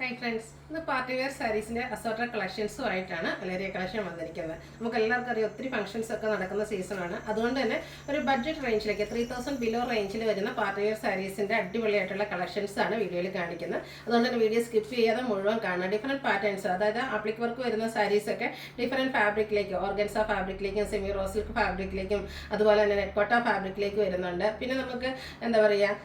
Hi friends, ഇന്ന് party wear സാരീസിന്റെ assorted കളക്ഷൻസുമായിട്ടാണ് വലേറിയ collection വന്നിരിക്കുന്നത്. നമുക്ക് എല്ലാവർക്കും അറിയാം ഒത്തിരി ഫംഗ്ഷൻസ് ഒക്കെ നടക്കുന്ന സീസണാണ്. അതുകൊണ്ട് തന്നെ ഒരു ബഡ്ജറ്റ് റേഞ്ചിലേക്ക് 3000 ബിലോ റേഞ്ചിൽ വരുന്ന പാർട്ടി വെയർ സാരീസിന്റെ അടിപൊളിയായിട്ടുള്ള കളക്ഷൻസ് ആണ് വീഡിയോയിൽ കാണിക്കുന്നത്. അതുകൊണ്ട് തന്നെ വീഡിയോ സ്കിപ്പ് ചെയ്യാതെ മുഴുവൻ കാണാം. ഡിഫറെന്റ് പാറ്റേൺസ്, അതായത് ആപ്ലിക് വർക്ക് വരുന്ന സാരീസ് ഒക്കെ ഡിഫറെന്റ് ഫാബ്രിക്കിലേക്ക്, ഓർഗൻസ ഫാബ്രിക്കിലേക്കും സെമി റോ സിൽക്ക് ഫാബ്രിക്കിലേക്കും അതുപോലെ തന്നെ നെറ്റ്കോട്ട ഫാബ്രിക്കിലേക്ക് വരുന്നുണ്ട്. പിന്നെ നമുക്ക് എന്താ പറയുക,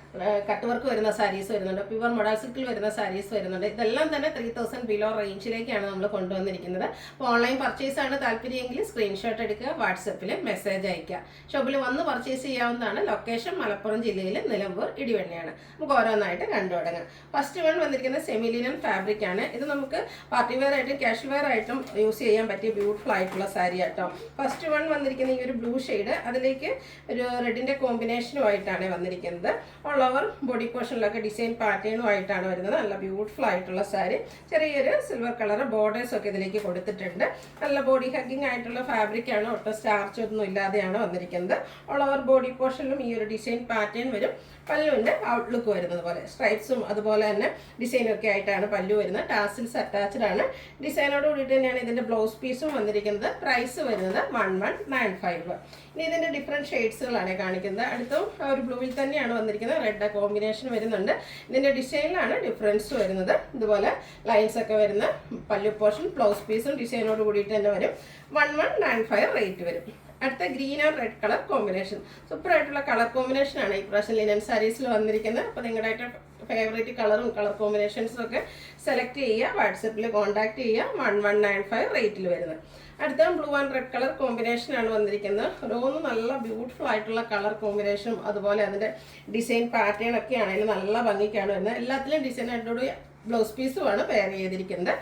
കട്ട് വർക്ക് വരുന്ന സാരീസ് വരുന്നുണ്ട്, പ്യുവർ മോഡൽ സിൽക്കിൽ വരുന്ന സാരീസ് വരുന്നുണ്ട്. ഇതെല്ലാം തന്നെ 3000 ബിലോ റേഞ്ചിലേക്കാണ് നമ്മൾ കൊണ്ടുവന്നിരിക്കുന്നത്. അപ്പോൾ ഓൺലൈൻ പർച്ചേസ് ആണ് താല്പര്യമെങ്കിൽ സ്ക്രീൻഷോട്ട് എടുക്കുക, വാട്സപ്പിൽ മെസ്സേജ് അയക്കുക. ഷോപ്പിൽ വന്ന് പർച്ചേസ് ചെയ്യാവുന്നതാണ്. ലൊക്കേഷൻ മലപ്പുറം ജില്ലയിൽ നിലമ്പൂർ ഇടിവണ്ണിയാണ്. നമുക്ക് ഓരോന്നായിട്ട് കണ്ടു തുടങ്ങാം. ഫസ്റ്റ് വൺ വന്നിരിക്കുന്നത് സെമി ലിനൻ ഫാബ്രിക് ആണ്. ഇത് നമുക്ക് പാർട്ടി വെയർ ആയിട്ടും കാഷ്വൽ വെയർ ആയിട്ടും യൂസ് ചെയ്യാൻ പറ്റിയ ബ്യൂട്ടിഫുൾ ആയിട്ടുള്ള സാരി ആട്ടോ. ഫസ്റ്റ് വൺ വന്നിരിക്കുന്ന ഈ ഒരു ബ്ലൂ ഷെയ്ഡ്, അതിലേക്ക് ഒരു റെഡിന്റെ കോമ്പിനേഷനുമായിട്ടാണ് വന്നിരിക്കുന്നത്. ഓൾ ഓവർ ബോഡി പോർഷനിലൊക്കെ ഡിസൈൻ പാറ്റേണുമായിട്ടാണ് വരുന്നത്. നല്ല ബ്യൂട്ടിഫുൾ ആയിട്ടുള്ള സാരി, ചെറിയൊരു സിൽവർ കളർ ബോർഡേഴ്സ് ഒക്കെ ഇതിലേക്ക് കൊടുത്തിട്ടുണ്ട്. നല്ല ബോഡി ഹഗ്ഗിങ് ആയിട്ടുള്ള ഫാബ്രിക് ആണ്, ഒട്ടും സ്റ്റാർച്ച് ഒന്നും ഇല്ലാതെയാണ് വന്നിരിക്കുന്നത്. ഓൾ ഓവർ ബോഡി പോർഷനിലും ഈ ഒരു ഡിസൈൻ പാറ്റേൺ വരും. പല്ലുവിൻ്റെ ഔട്ട്ലുക്ക് വരുന്നത് പോലെ സ്ട്രൈപ്സും അതുപോലെ തന്നെ ഡിസൈനും ഒക്കെ ആയിട്ടാണ് പല്ലു വരുന്നത്. ടാസിൽസ് അറ്റാച്ച്ഡ് ആണ്. ഡിസൈനോട് കൂടിയിട്ട് തന്നെയാണ് ഇതിൻ്റെ ബ്ലൗസ് പീസും വന്നിരിക്കുന്നത്. പ്രൈസ് വരുന്നത് 1195. ഇനി ഇതിൻ്റെ ഡിഫറെൻറ്റ് ഷെയ്ഡ്സുകളാണ് കാണിക്കുന്നത്. അടുത്തും ഒരു ബ്ലൂവിൽ തന്നെയാണ് വന്നിരിക്കുന്നത്. റെഡ് കോമ്പിനേഷൻ വരുന്നുണ്ട്. ഇതിൻ്റെ ഡിസൈനിലാണ് ഡിഫറൻസ് വരുന്നത്. ഇതുപോലെ ലൈൻസ് ഒക്കെ വരുന്ന പല്ലു പോർഷൻ, ബ്ലൗസ് പീസും ഡിസൈനോട് കൂടിയിട്ട് തന്നെ വരും. 1195 റേറ്റ് വരും. അടുത്ത green and red colour combination, super ആയിട്ടുള്ള കളർ കോമ്പിനേഷൻ ആണ് ഈ പ്രാവശ്യം ലിനൻ സാരീസിൽ വന്നിരിക്കുന്നത്. അപ്പോൾ നിങ്ങളുടെ ഫേവറേറ്റ് കളറും കളർ കോമ്പിനേഷൻസും ഒക്കെ സെലക്ട് ചെയ്യുക, വാട്സപ്പിൽ കോൺടാക്ട് ചെയ്യുക. 1195 റേറ്റിൽ വരുന്നത്. അടുത്ത blue and red colour combination ആണ് വന്നിരിക്കുന്നത്. ഓരോന്നും നല്ല ബ്യൂട്ടിഫുൾ ആയിട്ടുള്ള കളർ കോമ്പിനേഷനും അതുപോലെ അതിൻ്റെ ഡിസൈൻ പാറ്റേൺ ഒക്കെ ആണെങ്കിലും നല്ല ഭംഗിക്കാണ് വരുന്നത്. എല്ലാത്തിലും ഡിസൈനായിട്ടോട് ബ്ലൗസ് പീസുമാണ് പെയർ ചെയ്തിരിക്കുന്നത്.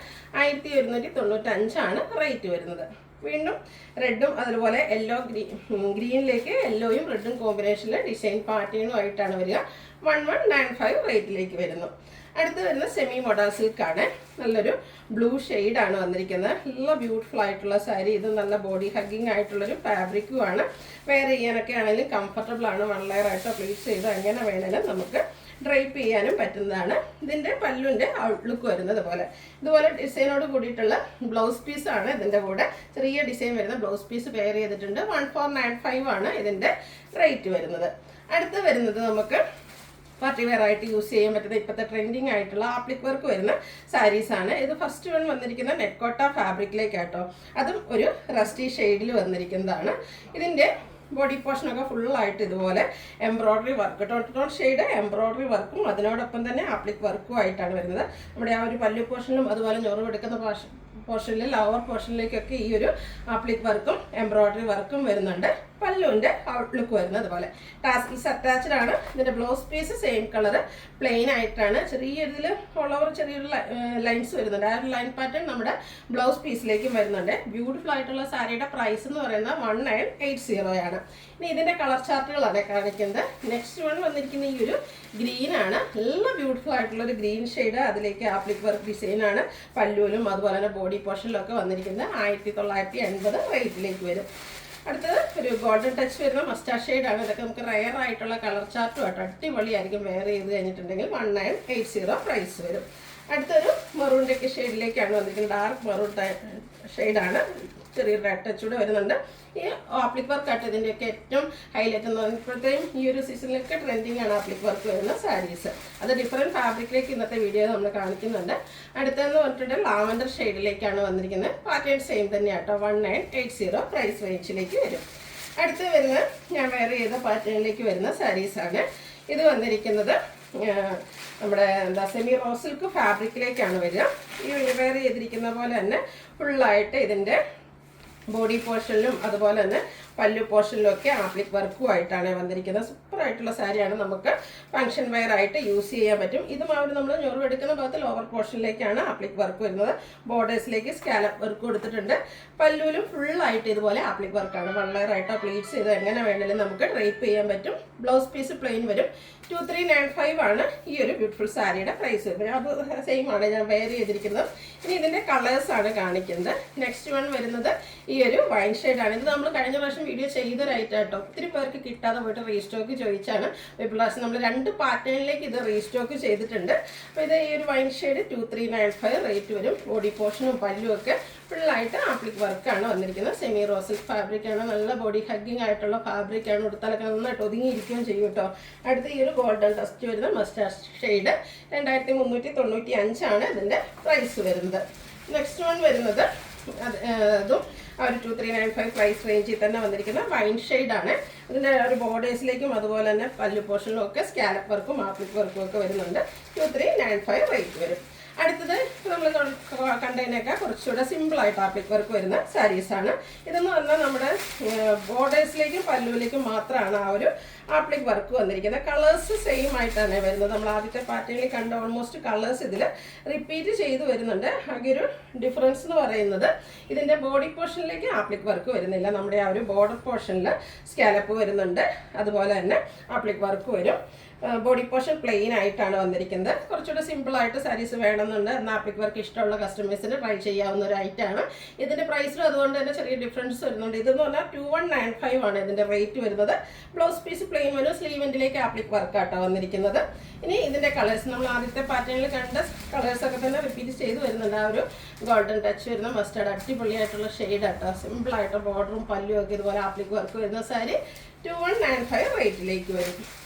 1195 റേറ്റ് വരുന്നത്. വീണ്ടും റെഡും അതുപോലെ യെല്ലോ ഗ്രീനിലേക്ക് യെല്ലോയും റെഡും കോമ്പിനേഷനിൽ ഡിസൈൻ പാറ്റേണും ആയിട്ടാണ് വരിക. 1195 റേറ്റിലേക്ക് വരുന്നു. അടുത്ത് വരുന്ന സെമി മോഡൽ സിൽക്കാണ്. നല്ലൊരു ബ്ലൂ ഷെയ്ഡാണ് വന്നിരിക്കുന്നത്. നല്ല ബ്യൂട്ടിഫുൾ ആയിട്ടുള്ള സാരി. ഇത് നല്ല ബോഡി ഹഗ്ഗിങ് ആയിട്ടുള്ളൊരു ഫാബ്രിക്കുമാണ്. വെയർ ചെയ്യാനൊക്കെ ആണെങ്കിലും കംഫർട്ടബിൾ ആണ്. 1 ലെയർ ആയിട്ടോ പ്ലീറ്റ് ചെയ്ത് എങ്ങനെ വേണമെങ്കിലും നമുക്ക് ഡ്രൈപ്പ് ചെയ്യാനും പറ്റുന്നതാണ്. ഇതിൻ്റെ പല്ലുവിൻ്റെ ഔട്ട്ലുക്ക് വരുന്നത് പോലെ ഇതുപോലെ ഡിസൈനോട് കൂടിയിട്ടുള്ള ബ്ലൗസ് പീസാണ് ഇതിൻ്റെ കൂടെ. ചെറിയ ഡിസൈൻ വരുന്ന ബ്ലൗസ് പീസ് പെയർ ചെയ്തിട്ടുണ്ട്. 1495 ആണ് ഇതിൻ്റെ റേറ്റ് വരുന്നത്. അടുത്ത് വരുന്നത് നമുക്ക് പാർട്ടി വെയർ ആയിട്ട് യൂസ് ചെയ്യാൻ പറ്റുന്ന ഇപ്പോഴത്തെ ട്രെൻഡിങ് ആയിട്ടുള്ള ആപ്ലിക് വർക്ക് വരുന്ന സാരീസാണ്. ഇത് ഫസ്റ്റ് വൺ വന്നിരിക്കുന്ന നെറ്റ്കോട്ട ഫാബ്രിക്കിലേക്കാട്ടോ. അതും ഒരു റസ്റ്റി ഷെയ്ഡിൽ വന്നിരിക്കുന്നതാണ്. ഇതിൻ്റെ ബോഡി പോർഷനൊക്കെ ഫുള്ളായിട്ട് ഇതുപോലെ embroidery work, tone shade embroidery വർക്കും അതിനോടൊപ്പം തന്നെ ആപ്ലിക് വർക്കും ആയിട്ടാണ് വരുന്നത്. നമ്മുടെ ആ ഒരു പല്ലു പോർഷനിലും അതുപോലെ ഞൊറിവെടുക്കുന്ന പോർഷനിൽ ലോവർ പോർഷനിലേക്കൊക്കെ ഈ ഒരു ആപ്ലിക് വർക്കും എംബ്രോയ്ഡറി വർക്കും വരുന്നുണ്ട്. പല്ലുവിൻ്റെ ഔട്ട്ലുക്ക് വരുന്നത് പോലെ ടാസിൽസ് അറ്റാച്ച്ഡ് ആണ്. ഇതിൻ്റെ blouse piece same colour plain ആയിട്ടാണ്. ചെറിയ ഇതിൽ ഓൾ ഓവർ ചെറിയൊരു ലൈൻസ് വരുന്നുണ്ട്. ആ ഒരു ലൈൻ പാറ്റേൺ നമ്മുടെ ബ്ലൗസ് പീസിലേക്കും വരുന്നുണ്ട്. ബ്യൂട്ടിഫുൾ ആയിട്ടുള്ള സാരിയുടെ പ്രൈസ് എന്ന് പറയുന്നത് 1980 ആണ്. ഇനി ഇതിൻ്റെ കളർ ചാർട്ടുകളാണ് കാണിക്കുന്നത്. നെക്സ്റ്റ് വൺ വന്നിരിക്കുന്ന ഈ ഒരു ഗ്രീൻ ആണ്. നല്ല ബ്യൂട്ടിഫുൾ ആയിട്ടുള്ളൊരു ഗ്രീൻ ഷെയ്ഡ്. അതിലേക്ക് ആപ്ലിക് വർക്ക് ഡിസൈനാണ് പല്ലുവിലും അതുപോലെ തന്നെ ബോഡി പോർഷനിലൊക്കെ വന്നിരിക്കുന്നത്. 1980 റേറ്റിലേക്ക് വരും. അടുത്തത് ഒരു ഗോൾഡൻ ടച്ച് വരുന്ന മസ്റ്റാർഡ് ഷെയ്ഡാണ്. ഇതൊക്കെ നമുക്ക് റെയർ ആയിട്ടുള്ള കളർ ചാർട്ടുമായിട്ട് അടിപൊളിയായിരിക്കും വെയർ ചെയ്ത് കഴിഞ്ഞിട്ടുണ്ടെങ്കിൽ. 1980 പ്രൈസ് വരും. അടുത്തൊരു മെറൂണിൻ്റെ ഒക്കെ ഷെയ്ഡിലേക്കാണ് വന്നിരിക്കുന്നത്. ഡാർക്ക് മെറൂൺ ഷെയ്ഡാണ്. ചെറിയൊരു റെഡ് ടച്ചൂടെ വരുന്നുണ്ട്. ഈ ആപ്ലിക് വർക്ക് ആയിട്ട് ഇതിൻ്റെയൊക്കെ ഏറ്റവും ഹൈലൈറ്റ് എന്ന് പറയുന്നത് ഇപ്പോഴത്തെയും ഈ ഒരു സീസണിലൊക്കെ ട്രെൻഡിങ് ആണ് ആപ്ലിക് വർക്ക് വരുന്ന സാരീസ്. അത് ഡിഫറെൻറ്റ് ഫാബ്രിക്കിലേക്ക് ഇന്നത്തെ വീഡിയോ നമ്മൾ കാണിക്കുന്നുണ്ട്. അടുത്തതെന്ന് പറഞ്ഞിട്ടുണ്ടെങ്കിൽ ലാവൻഡർ ഷെയ്ഡിലേക്കാണ് വന്നിരിക്കുന്നത്. പാറ്റേൺ സെയിം തന്നെയാട്ടോ. 1980 പ്രൈസ് റേഞ്ചിലേക്ക് വരും. അടുത്ത് വരുന്ന ഞാൻ വെയർ ചെയ്ത പാറ്റേണിലേക്ക് വരുന്ന സാരീസാണ്. ഇത് വന്നിരിക്കുന്നത് നമ്മുടെ സെമി റോ സിൽക്ക് ഫാബ്രിക്കിലേക്കാണ് വരിക. ഈ വെയർ ചെയ്തിരിക്കുന്ന പോലെ തന്നെ ഫുള്ളായിട്ട് ഇതിൻ്റെ ബോഡി പോർഷനിലും അതുപോലെ തന്നെ പല്ലു പോർഷനിലും ഒക്കെ ആപ്ലിക് വർക്കുമായിട്ടാണ് വന്നിരിക്കുന്നത്. സൂപ്പറായിട്ടുള്ള സാരിയാണ്. നമുക്ക് ഫംഗ്ഷൻ വെയർ ആയിട്ട് യൂസ് ചെയ്യാൻ പറ്റും. ഇതും അവർ നമ്മൾ ഞൊറിവെടുക്കുന്ന ഭാഗത്ത് ലോവർ പോർഷനിലേക്കാണ് ആപ്ലിക് വർക്ക് വരുന്നത്. ബോർഡേഴ്സിലേക്ക് സ്കാലപ്പ് വർക്ക് കൊടുത്തിട്ടുണ്ട്. പല്ലുവിലും ഫുള്ളായിട്ട് ഇതുപോലെ ആപ്ലിക് വർക്കാണ്. 1 ലെയർ ആയിട്ടോ പ്ലീറ്റ്സ് ചെയ്ത് എങ്ങനെ വേണമെങ്കിലും നമുക്ക് ഡ്രൈപ്പ് ചെയ്യാൻ പറ്റും. ബ്ലൗസ് പീസ് പ്ലെയിൻ വരും. 2395 ആണ് ഈ ഒരു ബ്യൂട്ടിഫുൾ സാരിയുടെ പ്രൈസ് വരുന്നത്. അത് സെയിം ആണ് ഞാൻ വെയർ ചെയ്തിരിക്കുന്നത്. ഇനി ഇതിൻ്റെ കളേഴ്സാണ് കാണിക്കുന്നത്. നെക്സ്റ്റ് വൺ വരുന്നത് ഈ ഒരു വൈൻ ഷെയ്ഡാണ്. ഇത് നമ്മൾ കഴിഞ്ഞ പ്രാവശ്യം വീഡിയോ ചെയ്തൊരൈറ്റാട്ടോ. ഒത്തിരി പേർക്ക് കിട്ടാതെ പോയിട്ട് റീസ്റ്റോക്ക് ചോദിച്ചാണ്. പ്രാവശ്യം നമ്മൾ 2 പാറ്റേണിലേക്ക് ഇത് റീസ്റ്റോക്ക് ചെയ്തിട്ടുണ്ട്. അപ്പോൾ ഇത് ഈ ഒരു വൈൻ ഷെയ്ഡ് 2395 റേറ്റ് വരും. ബോഡി പോർഷനും പല്ലും ഒക്കെ ഫുള്ളായിട്ട് ആപ്ലിക് വർക്കാണ് വന്നിരിക്കുന്നത്. സെമി റോസിൽ ഫാബ്രിക്കാണ്, നല്ല ബോഡി ഹഗ്ഗിങ് ആയിട്ടുള്ള ഫാബ്രിക്കാണ്. ഉടുത്താലൊക്കെ നന്നായിട്ട് ഒതുങ്ങിയിരിക്കുകയും ചെയ്യും കേട്ടോ. അടുത്ത് ഈ ഒരു ഗോൾഡൻ ടസ്റ്റ് വരുന്ന മസ്റ്റാർഡ് ഷെയ്ഡ് 2395 ആണ് ഇതിൻ്റെ പ്രൈസ് വരുന്നത്. നെക്സ്റ്റ് വൺ വരുന്നത് അതും ആ ഒരു 2395 പ്രൈസ് റേഞ്ചിൽ തന്നെ വന്നിരിക്കുന്ന വൈൻ ഷെയ്ഡാണ്. ഇതിൻ്റെ ഒരു ബോർഡേഴ്സിലേക്കും അതുപോലെ തന്നെ പല്ലു പോർഷനിലും ഒക്കെ സ്കാലപ്പ് വർക്കും ആപ്ലിക് വർക്കും ഒക്കെ വരുന്നുണ്ട്. 2395 റേറ്റ് വരും. അടുത്തത് നമ്മൾ കണ്ടതിനേക്കാൾ കുറച്ചുകൂടെ സിമ്പിളായിട്ട് ആപ്ലിക് വർക്ക് വരുന്ന സാരീസാണ്. ഇതെന്ന് പറഞ്ഞാൽ നമ്മുടെ ബോർഡേഴ്സിലേക്കും പല്ലുവിലേക്കും മാത്രമാണ് ആ ഒരു ആപ്ലിക് വർക്ക് വന്നിരിക്കുന്നത്. കളേഴ്സ് സെയിം ആയിട്ടാണ് വരുന്നത്. നമ്മൾ ആദ്യത്തെ പാറ്റേണിൽ കണ്ട ഓൾമോസ്റ്റ് കളേഴ്സ് ഇതിൽ റിപ്പീറ്റ് ചെയ്ത് വരുന്നുണ്ട്. ആകെ ഒരു ഡിഫറൻസ് എന്ന് പറയുന്നത് ഇതിൻ്റെ ബോഡി പോർഷനിലേക്ക് ആപ്ലിക് വർക്ക് വരുന്നില്ല. നമ്മുടെ ആ ഒരു ബോർഡർ പോർഷനിൽ സ്കാലപ്പ് വരുന്നുണ്ട്, അതുപോലെ തന്നെ ആപ്ലിക് വർക്ക് വരും. ബോഡി പോർഷൻ പ്ലെയിൻ ആയിട്ടാണ് വന്നിരിക്കുന്നത്. കുറച്ചുകൂടെ സിമ്പിളായിട്ട് സാരീസ് വേണമെന്നുണ്ട് എന്നാൽ ആപ്ലിക് വർക്ക് ഇഷ്ടമുള്ള കസ്റ്റമേഴ്സിന് ട്രൈ ചെയ്യാവുന്ന ഒരു ഐറ്റമാണ്. ഇതിൻ്റെ പ്രൈസിലും അതുകൊണ്ട് തന്നെ ചെറിയ ഡിഫറൻസ് വരുന്നുണ്ട്. ഇതെന്ന് പറഞ്ഞാൽ 2195 ആണ് ഇതിൻ്റെ റേറ്റ് വരുന്നത്. ബ്ലൗസ് പീസ് പ്ലെയിൻ വരും, സ്ലീവെൻറ്റിലേക്ക് ആപ്ലിക് വർക്കാട്ടോ വന്നിരിക്കുന്നത്. ഇനി ഇതിൻ്റെ കളേഴ്സ് നമ്മൾ ആദ്യത്തെ പാറ്റേണിൽ കണ്ട കളേഴ്സൊക്കെ തന്നെ റിപ്പീറ്റ് ചെയ്ത് വരുന്നുണ്ട്. ആ ഒരു ഗോൾഡൻ ടച്ച് വരുന്ന മസ്റ്റാർഡ് അടിപൊളിയായിട്ടുള്ള ഷെയ്ഡാട്ടോ. സിമ്പിളായിട്ട് ബോർഡറും പല്ലും ഒക്കെ ഇതുപോലെ ആപ്ലിക് വർക്ക് വരുന്ന സാരി 2195 റേറ്റിലേക്ക് വരും.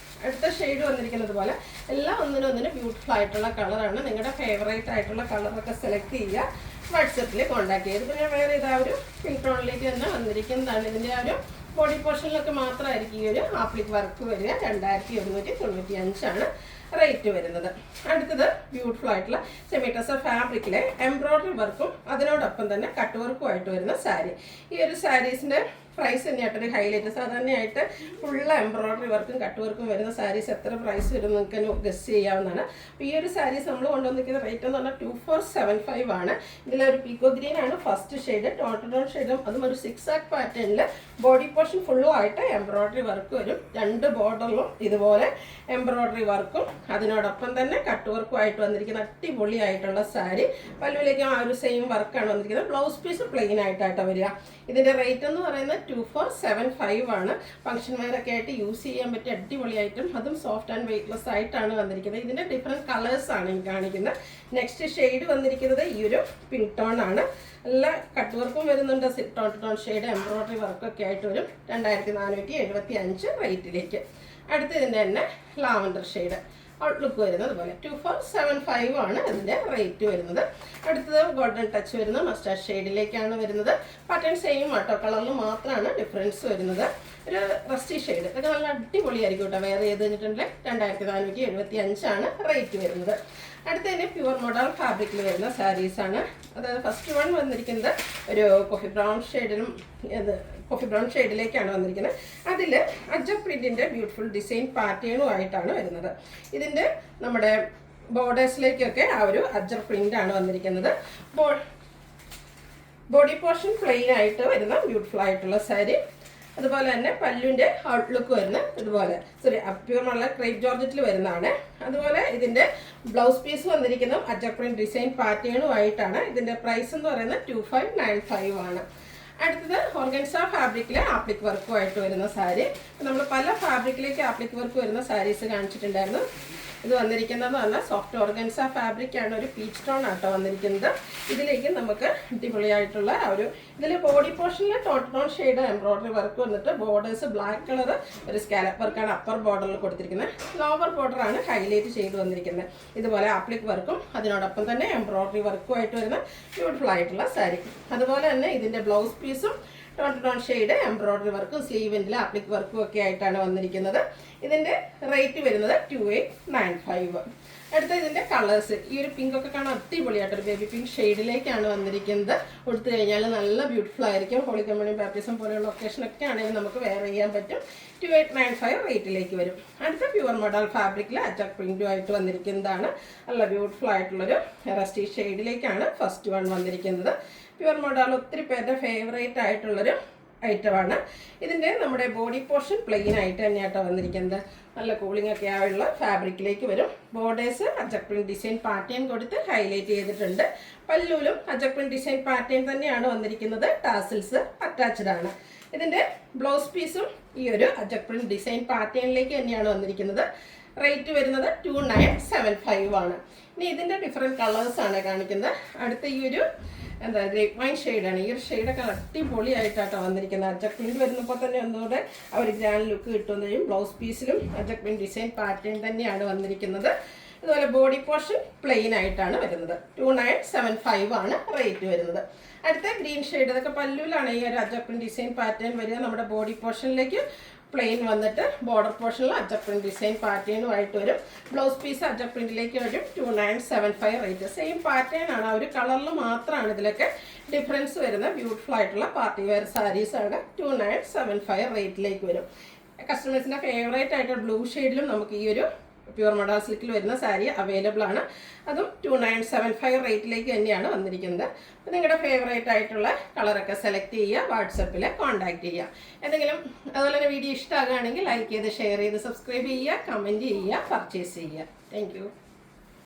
അടുത്ത ഷെയ്ഡ് വന്നിരിക്കുന്നത് പോലെ എല്ലാം ഒന്നിനൊന്നിന് ബ്യൂട്ടിഫുൾ ആയിട്ടുള്ള കളറാണ്. നിങ്ങളുടെ ഫേവറേറ്റ് ആയിട്ടുള്ള കളറൊക്കെ സെലക്ട് ചെയ്യുക, വാട്സപ്പിൽ കോൺടാക്ട് ചെയ്ത്. പിന്നെ വേറെ ഇതാ ഒരു പിങ്ക് ടോണിലേക്ക് തന്നെ വന്നിരിക്കുന്നതാണ്. ഇതിൻ്റെ ആ ഒരു ബോഡി പോർഷനിലൊക്കെ മാത്രമായിരിക്കും ഈ ഒരു ആപ്ലിക് വർക്ക് വരിക. 2195 ആണ് റേറ്റ് വരുന്നത്. അടുത്തത് ബ്യൂട്ടിഫുൾ ആയിട്ടുള്ള സെമി ടസർ ഫാബ്രിക്കിലെ എംബ്രോയ്ഡറി വർക്കും അതിനോടൊപ്പം തന്നെ കട്ട് വർക്കും ആയിട്ട് വരുന്ന സാരി. ഈ ഒരു സാരീസിൻ്റെ പ്രൈസ് തന്നെയായിട്ടൊരു ഹൈലൈറ്റ്. സാധാരണയായിട്ട് ഫുള്ള് എംബ്രോയ്ഡറി വർക്കും കട്ട് വർക്കും വരുന്ന സാരീസ് എത്ര പ്രൈസ് വരും നിങ്ങൾക്ക് ഗസ് ചെയ്യാവുന്നതാണ്. അപ്പോൾ ഈ ഒരു സാരീസ് നമ്മൾ കൊണ്ടുവന്നിരിക്കുന്ന റേറ്റ് എന്ന് പറഞ്ഞാൽ 2475 ആണ്. ഇതിലൊരു പീക്കോ ഗ്രീൻ ആണ് ഫസ്റ്റ് ഷെയ്ഡ്, ടോൺ ഷെയ്ഡും അതും ഒരു 6 ആക്ക് പാറ്റേണിൽ ബോഡി പോർഷൻ ഫുള്ളായിട്ട് എംബ്രോയ്ഡറി വർക്ക് വരും. 2 ബോർഡറിലും ഇതുപോലെ എംബ്രോയ്ഡറി വർക്കും അതിനോടൊപ്പം തന്നെ കട്ട് വർക്കും ആയിട്ട് വന്നിരിക്കുന്ന അടിപൊളിയായിട്ടുള്ള സാരി. പല്ലുവിലേക്ക് ആ ഒരു സെയിം വർക്കാണ് വന്നിരിക്കുന്നത്. ബ്ലൗസ് പീസ് പ്ലെയിൻ ആയിട്ടാണ് വരിക. ഇതിൻ്റെ റേറ്റ് എന്ന് പറയുന്നത് 2475 ആണ്. ഫംഗ്ഷൻ വെയറൊക്കെ ആയിട്ട് യൂസ് ചെയ്യാൻ പറ്റിയ അടിപൊളി ഐറ്റം, അതും സോഫ്റ്റ് ആൻഡ് വെയ്റ്റ്ലെസ് ആയിട്ടാണ് വന്നിരിക്കുന്നത്. ഇതിൻ്റെ ഡിഫറെൻറ്റ് കളേഴ്സാണ് ഈ കാണിക്കുന്നത്. നെക്സ്റ്റ് ഷെയ്ഡ് വന്നിരിക്കുന്നത് ഈ ഒരു പിങ്ക് ടോൺ ആണ്. എല്ലാ കട്ട് വർക്കും വരുന്നുണ്ട്, ടോൺ ഷെയ്ഡ് എംബ്രോയ്ഡറി വർക്കൊക്കെ ആയിട്ട് വരും. 2475 റേറ്റിലേക്ക്. അടുത്ത് ഇതിൻ്റെ തന്നെ ലാവൻഡർ ഷെയ്ഡ് ഔട്ട്ലുക്ക് വരുന്നത് പോലെ 2475 ആണ് ഇതിൻ്റെ റേറ്റ് വരുന്നത്. അടുത്തത് ഗോൾഡൻ ടച്ച് വരുന്ന മസ്റ്റാർഡ് ഷെയ്ഡിലേക്കാണ് വരുന്നത്. പാറ്റേൺ സെയിം ആട്ടോ, കളറിൽ മാത്രമാണ് ഡിഫറൻസ് വരുന്നത്. ഒരു റസ്റ്റി ഷെയ്ഡ്, ഇതൊക്കെ നല്ല അടിപൊളിയായിരിക്കും കേട്ടോ. വേറെ ചെയ്ത് കഴിഞ്ഞിട്ടുണ്ടെങ്കിൽ 2475 ആണ് റേറ്റ് വരുന്നത്. അടുത്തതിന് പ്യുവർ മോഡൽ ഫാബ്രിക്കിൽ വരുന്ന സാരീസാണ്. അതായത് ഫസ്റ്റ് വൺ വന്നിരിക്കുന്നത് ഒരു കോഫി ബ്രൗൺ ഷെയ്ഡിലേക്കാണ് വന്നിരിക്കുന്നത്. അതിൽ അജ്ജ പ്രിന്റിൻ്റെ ബ്യൂട്ടിഫുൾ ഡിസൈൻ പാറ്റേണും ആയിട്ടാണ് വരുന്നത്. ഇതിൻ്റെ നമ്മുടെ ബോർഡേഴ്സിലേക്കൊക്കെ ആ ഒരു അജ്ജർ പ്രിന്റ് ആണ് വന്നിരിക്കുന്നത്. ബോഡി പോർഷൻ പ്ലെയിൻ ആയിട്ട് വരുന്ന ബ്യൂട്ടിഫുൾ ആയിട്ടുള്ള സാരി. അതുപോലെ തന്നെ പല്ലുവിൻ്റെ ഔട്ട്ലുക്ക് വരുന്ന ഇതുപോലെ പ്യൂർ ക്രേപ്പ് ജോർജറ്റിൽ വരുന്നതാണ്. അതുപോലെ ഇതിൻ്റെ ബ്ലൗസ് പീസ് വന്നിരിക്കുന്ന അജ്ജർ പ്രിന്റ് ഡിസൈൻ പാറ്റേണും ആയിട്ടാണ്. ഇതിൻ്റെ പ്രൈസ് എന്ന് പറയുന്നത് 2595 ആണ്. അടുത്തത് ഓർഗൻസ ഫാബ്രിക്കിലെ ആപ്ലിക് വർക്കും ആയിട്ട് വരുന്ന സാരി. നമ്മൾ പല ഫാബ്രിക്കിലേക്ക് ആപ്ലിക് വർക്ക് വരുന്ന സാരീസ് കാണിച്ചിട്ടുണ്ടായിരുന്നു. ഇത് വന്നിരിക്കുന്നതെന്ന് പറഞ്ഞാൽ സോഫ്റ്റ് ഓർഗൻസ ഫാബ്രിക്കാണ്. ഒരു പീച്ച് ടോൺ ആട്ടോ വന്നിരിക്കുന്നത്. ഇതിലേക്ക് നമുക്ക് അടിപൊളിയായിട്ടുള്ള ഒരു ഇതിൽ ബോഡി പോർഷനിൽ ടോൺ ഷെയ്ഡ് എംബ്രോയ്ഡറി വർക്ക് വന്നിട്ട് ബോർഡേഴ്സ് ബ്ലാക്ക് കളർ ഒരു സ്കാലപ്പ് വർക്കാണ് അപ്പർ ബോർഡറിൽ കൊടുത്തിരിക്കുന്നത്. ലോവർ ബോർഡറാണ് ഹൈലൈറ്റ് ചെയ്ത് വന്നിരിക്കുന്നത്. ഇതുപോലെ ആപ്ലിക് വർക്കും അതിനോടൊപ്പം തന്നെ എംബ്രോയ്ഡറി വർക്കും ആയിട്ട് വരുന്ന ബ്യൂട്ടിഫുൾ ആയിട്ടുള്ള സാരി. അതുപോലെ തന്നെ ഇതിൻ്റെ ബ്ലൗസ് പീസും ടോൺ ഷെയ്ഡ് എംബ്രോയ്ഡറി വർക്കും സ്ലീവിൻ്റെ ആപ്ലിക് വർക്കും ഒക്കെ ആയിട്ടാണ് വന്നിരിക്കുന്നത്. ഇതിൻ്റെ റേറ്റ് വരുന്നത് 2895. അടുത്ത ഇതിൻ്റെ കളേഴ്സ് ഈ ഒരു പിങ്ക് ഒക്കെ കാണാൻ അടിപൊളിയായിട്ടൊരു ബേബി പിങ്ക് ഷെയ്ഡിലേക്കാണ് വന്നിരിക്കുന്നത്. കൊടുത്തു കഴിഞ്ഞാൽ നല്ല ബ്യൂട്ടിഫുൾ ആയിരിക്കും. ഹോളി കമ്മ്യൂണിറ്റി ബാപ്റ്റിസം പോലെയുള്ള ഒക്കേഷനൊക്കെ ആണെങ്കിൽ നമുക്ക് വെയർ ചെയ്യാൻ പറ്റും. 2895 റേറ്റിലേക്ക് വരും. അടുത്ത പ്യുവർ മോഡൽ ഫാബ്രിക്കിൽ അജക് പ്രിന്റും ആയിട്ട് വന്നിരിക്കുന്നതാണ്. നല്ല ബ്യൂട്ടിഫുൾ ആയിട്ടുള്ളൊരു റസ്റ്റി ഷെയ്ഡിലേക്കാണ് ഫസ്റ്റ് വൺ വന്നിരിക്കുന്നത്. പ്യുവർ മോഡൽ ഒത്തിരി പേരുടെ ഫേവറേറ്റ് ആയിട്ടുള്ളൊരു ഐറ്റമാണ്. ഇതിൻ്റെ നമ്മുടെ ബോഡി പോർഷൻ പ്ലെയിൻ ആയിട്ട് തന്നെയാട്ടോ വന്നിരിക്കുന്നത്. നല്ല കൂളിംഗ് ഒക്കെ ആയുള്ള ഫാബ്രിക്കിലേക്ക് വരും. ബോർഡേഴ്സ് അജക് പ്രിന്റ് ഡിസൈൻ പാറ്റേൺ കൊടുത്ത് ഹൈലൈറ്റ് ചെയ്തിട്ടുണ്ട്. പല്ലുവിലും അജക് പ്രിന്റ് ഡിസൈൻ പാറ്റേൺ തന്നെയാണ് വന്നിരിക്കുന്നത്. ടാസിൽസ് അറ്റാച്ച്ഡ് ആണ്. ഇതിൻ്റെ ബ്ലൗസ് പീസും ഈ ഒരു അജക് പ്രിന്റ് ഡിസൈൻ പാറ്റേണിലേക്ക് തന്നെയാണ് വന്നിരിക്കുന്നത്. റേറ്റ് വരുന്നത് 2975 ആണ്. ഇനി ഇതിൻ്റെ ഡിഫറെൻറ്റ് കളേഴ്സാണ് കാണിക്കുന്നത്. അടുത്ത ഈ ഒരു ഗ്രേപ്പ് വൈൻ ഷെയ്ഡാണ്. ഈ ഒരു ഷെയ്ഡൊക്കെ അടിപൊളിയായിട്ടാണ് വന്നിരിക്കുന്നത്. അജക് പ്രിന്റ് വരുന്നപ്പോൾ തന്നെ ഒന്നുകൂടെ ആ ഒരു ഗ്രാൻഡ് ലുക്ക് കിട്ടുന്നതും ബ്ലൗസ് പീസിലും അജക് പ്രിന്റ് ഡിസൈൻ പാറ്റേൺ തന്നെയാണ് വന്നിരിക്കുന്നത്. അതുപോലെ ബോഡി പോർഷൻ പ്ലെയിൻ ആയിട്ടാണ് വരുന്നത്. 2975 ആണ് റേറ്റ് വരുന്നത്. അടുത്ത ഗ്രീൻ ഷെയ്ഡ്, ഇതൊക്കെ പല്ലുവിലാണ് ഈ ഒരു അജക് പ്രിന്റ് ഡിസൈൻ പാറ്റേൺ വരിക. നമ്മുടെ ബോഡി പോർഷനിലേക്ക് പ്ലെയിൻ വന്നിട്ട് ബോർഡർ പോർഷനിൽ അജക് പ്രിന്റ് ഡിസൈൻ പാറ്റേണുമായിട്ട് വരും. ബ്ലൗസ് പീസ് അജക് പ്രിന്റിലേക്ക് വരും. 2975 റേറ്റ്. സെയിം പാറ്റേൺ ആണ്, ആ ഒരു കളറിൽ മാത്രമാണ് ഇതിലൊക്കെ ഡിഫറൻസ് വരുന്നത്. ബ്യൂട്ടിഫുൾ ആയിട്ടുള്ള പാർട്ടി വെയർ സാരീസ് ആണ്. 2975 റേറ്റിലേക്ക് വരും. കസ്റ്റമേഴ്സിൻ്റെ ഫേവറേറ്റ് ആയിട്ടുള്ള ബ്ലൂ ഷെയ്ഡിലും നമുക്ക് ഈ ഒരു പ്യുവർ മഡാർ സിൽക്കിൽ വരുന്ന സാരി അവൈലബിൾ ആണ്. അതും 2975 റേറ്റിലേക്ക് തന്നെയാണ് വന്നിരിക്കുന്നത്. അപ്പോൾ നിങ്ങളുടെ ഫേവറേറ്റ് ആയിട്ടുള്ള കളറൊക്കെ സെലക്ട് ചെയ്യുക, വാട്സപ്പിൽ കോൺടാക്ട് ചെയ്യുക. എന്തെങ്കിലും അതുപോലെ തന്നെ വീഡിയോ ഇഷ്ടമാകുകയാണെങ്കിൽ ലൈക്ക് ചെയ്ത് ഷെയർ ചെയ്ത് സബ്സ്ക്രൈബ് ചെയ്യുക, കമൻറ്റ് ചെയ്യുക, പർച്ചേസ് ചെയ്യുക. താങ്ക്